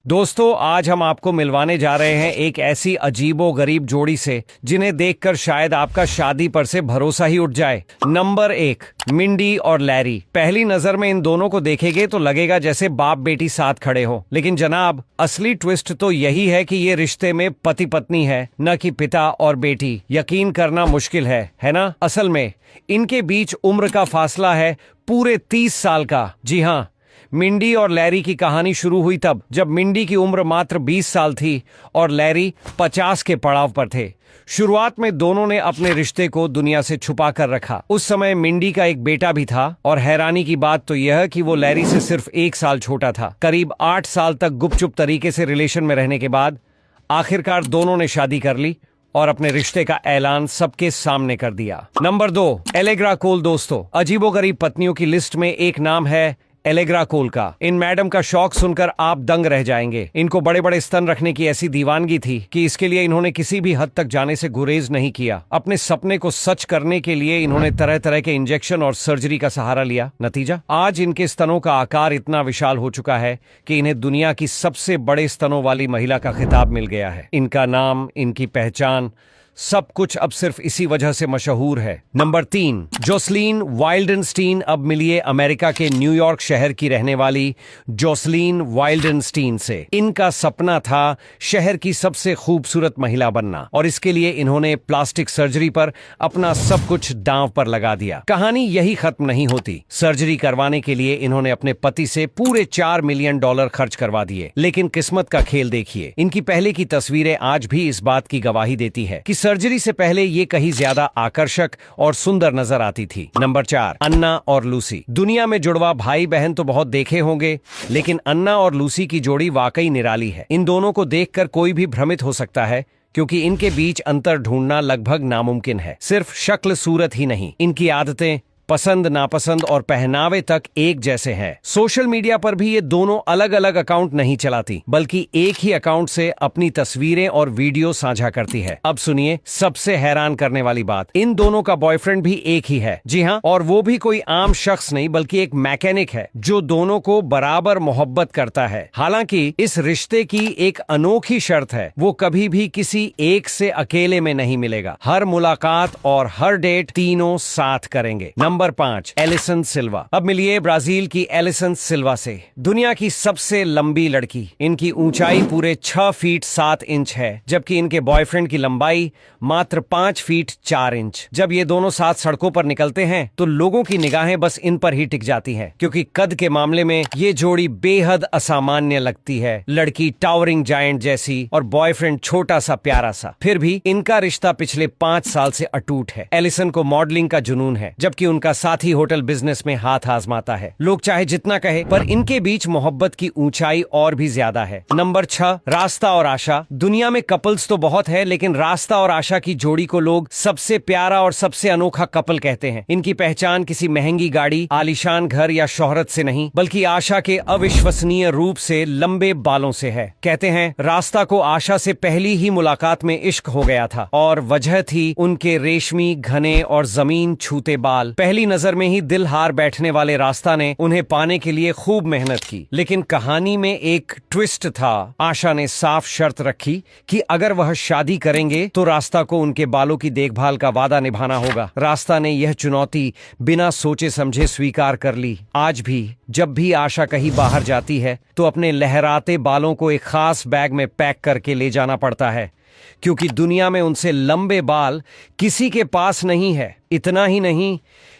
दोस्तों, आज हम आपको मिलवाने जा रहे हैं एक ऐसी अजीबो गरीब जोड़ी से जिन्हें देखकर शायद आपका शादी पर से भरोसा ही उठ जाए। नंबर 1, मिंडी और लैरी। पहली नजर में इन दोनों को देखेंगे तो लगेगा जैसे बाप बेटी साथ खड़े हो, लेकिन जनाब असली ट्विस्ट तो यही है कि ये रिश्ते में पति पत्नी है, न कि पिता और बेटी। यकीन करना मुश्किल है ना? असल में इनके बीच उम्र का फासला है पूरे 30 साल का। जी हाँ, मिंडी और लैरी की कहानी शुरू हुई तब जब मिंडी की उम्र मात्र 20 साल थी और लैरी 50 के पड़ाव पर थे। शुरुआत में दोनों ने अपने रिश्ते को दुनिया से छुपा कर रखा। उस समय मिंडी का एक बेटा भी था और हैरानी की बात तो यह कि वो लैरी से सिर्फ 1 साल छोटा था। करीब 8 साल तक गुपचुप तरीके से रिलेशन में रहने के बाद आखिरकार दोनों ने शादी कर ली और अपने रिश्ते का ऐलान सबके सामने कर दिया। नंबर 2, एलेग्रा कोल। दोस्तों, अजीबोगरीब पत्नियों की लिस्ट में एक नाम है एलेग्रा कोल का। इन मैडम का शौक सुनकर आप दंग रह जाएंगे। इनको बड़े बड़े स्तन रखने की ऐसी दीवानगी थी कि इसके लिए इन्होंने किसी भी हद तक जाने से गुरेज नहीं किया। अपने सपने को सच करने के लिए इन्होंने तरह तरह के इंजेक्शन और सर्जरी का सहारा लिया। नतीजा, आज इनके स्तनों का आकार इतना विशाल हो चुका है कि इन्हें दुनिया की सबसे बड़े स्तनों वाली महिला का खिताब मिल गया है। इनका नाम, इनकी पहचान, सब कुछ अब सिर्फ इसी वजह से मशहूर है। Number 3, Jocelyn Wildenstein. अब मिलिए अमेरिका के न्यूयॉर्क शहर की रहने वाली जोसलीन वाइल्डनस्टीन से। इनका सपना था शहर की सबसे खूबसूरत महिला बनना और इसके लिए इन्होंने प्लास्टिक सर्जरी पर अपना सब कुछ दांव पर लगा दिया। कहानी यही खत्म नहीं होती। सर्जरी करवाने के लिए इन्होंने अपने पति से पूरे $4 मिलियन खर्च करवा दिए। लेकिन किस्मत का खेल देखिए, इनकी पहले की तस्वीरें आज भी इस बात की गवाही देती है कि सर्जरी से पहले ये कहीं ज्यादा आकर्षक और सुंदर नजर आती थी। नंबर 4, अन्ना और लूसी। दुनिया में जुड़वा भाई बहन तो बहुत देखे होंगे, लेकिन अन्ना और लूसी की जोड़ी वाकई निराली है। इन दोनों को देखकर कोई भी भ्रमित हो सकता है क्योंकि इनके बीच अंतर ढूंढना लगभग नामुमकिन है। सिर्फ शक्ल सूरत ही नहीं, इनकी आदतें, पसंद नापसंद और पहनावे तक एक जैसे हैं। सोशल मीडिया पर भी ये दोनों अलग अलग अकाउंट नहीं चलाती, बल्कि एक ही अकाउंट से अपनी तस्वीरें और वीडियो साझा करती है। अब सुनिए सबसे हैरान करने वाली बात, इन दोनों का बॉयफ्रेंड भी एक ही है। जी हाँ, और वो भी कोई आम शख्स नहीं बल्कि एक मैकेनिक है जो दोनों को बराबर मोहब्बत करता है। हालांकि इस रिश्ते की एक अनोखी शर्त है, वो कभी भी किसी एक से अकेले में नहीं मिलेगा। हर मुलाकात और हर डेट तीनों साथ करेंगे। नंबर 5, एलिसन सिल्वा। अब मिलिए ब्राजील की एलिसन सिल्वा से, दुनिया की सबसे लंबी लड़की। इनकी ऊंचाई पूरे 6 फीट 7 इंच है, जबकि इनके बॉयफ्रेंड की लंबाई मात्र 5 फीट 4 इंच। जब ये दोनों साथ सड़कों पर निकलते हैं तो लोगों की निगाहें बस इन पर ही टिक जाती हैं, क्योंकि कद के मामले में ये जोड़ी बेहद असामान्य लगती है। लड़की टावरिंग जायंट जैसी और बॉयफ्रेंड छोटा सा प्यारा सा। फिर भी इनका रिश्ता पिछले 5 साल से अटूट है। एलिसन को मॉडलिंग का जुनून है, जबकि उनका साथी होटल बिजनेस में हाथ आजमाता है। लोग चाहे जितना कहे, पर इनके बीच मोहब्बत की ऊंचाई और भी ज्यादा है। नंबर 6, रास्ता और आशा। दुनिया में कपल्स तो बहुत है, लेकिन रास्ता और आशा की जोड़ी को लोग सबसे प्यारा और सबसे अनोखा कपल कहते हैं। इनकी पहचान किसी महंगी गाड़ी, आलीशान घर या शोहरत से नहीं, बल्कि आशा के अविश्वसनीय रूप से लंबे बालों से है। कहते हैं रास्ता को आशा से पहली ही मुलाकात में इश्क हो गया था और वजह थी उनके रेशमी, घने और जमीन छूते बाल। पहली नजर में ही दिल हार बैठने वाले रास्ता ने उन्हें पाने के लिए खूब मेहनत की। लेकिन कहानी में एक ट्विस्ट था। आशा ने साफ शर्त रखी कि अगर वह शादी करेंगे तो रास्ता को उनके बालों की देखभाल का वादा निभाना होगा। रास्ता ने यह चुनौती बिना सोचे समझे स्वीकार कर ली। आज भी जब भी आशा कहीं बाहर जाती है तो अपने लहराते बालों को एक खास बैग में पैक करके ले जाना पड़ता है, क्योंकि दुनिया में उनसे लंबे बाल किसी के पास नहीं है। इतना ही नहीं,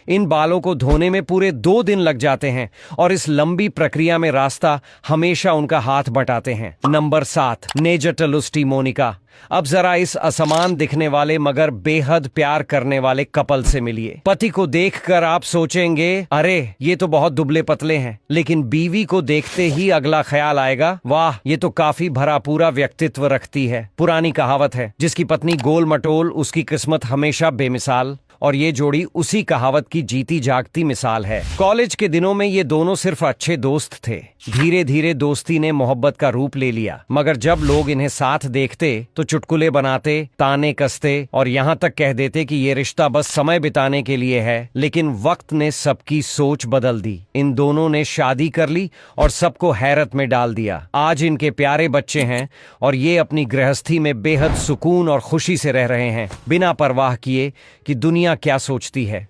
इन बालों को धोने में पूरे 2 दिन लग जाते हैं और इस लंबी प्रक्रिया में रास्ता हमेशा उनका हाथ बटाते हैं। नंबर 7, नेजटलुस्टी मोनिका। अब जरा इस असमान दिखने वाले मगर बेहद प्यार करने वाले कपल से मिलिए। पति को देखकर आप सोचेंगे अरे ये तो बहुत दुबले पतले हैं, लेकिन बीवी को देखते ही अगला ख्याल आएगा वाह ये तो काफी भरा पूरा व्यक्तित्व रखती है। पुरानी कहावत है, जिसकी पत्नी गोल मटोल उसकी किस्मत हमेशा बेमिसाल। और ये जोड़ी उसी कहावत की जीती जागती मिसाल है। कॉलेज के दिनों में ये दोनों सिर्फ अच्छे दोस्त थे। धीरे धीरे दोस्ती ने मोहब्बत का रूप ले लिया, मगर जब लोग इन्हें साथ देखते तो चुटकुले बनाते, ताने कसते और यहाँ तक कह देते कि ये रिश्ता बस समय बिताने के लिए है। लेकिन वक्त ने सबकी सोच बदल दी। इन दोनों ने शादी कर ली और सबको हैरत में डाल दिया। आज इनके प्यारे बच्चे हैं और ये अपनी गृहस्थी में बेहद सुकून और खुशी से रह रहे हैं, बिना परवाह किए कि दुनिया क्या सोचती है।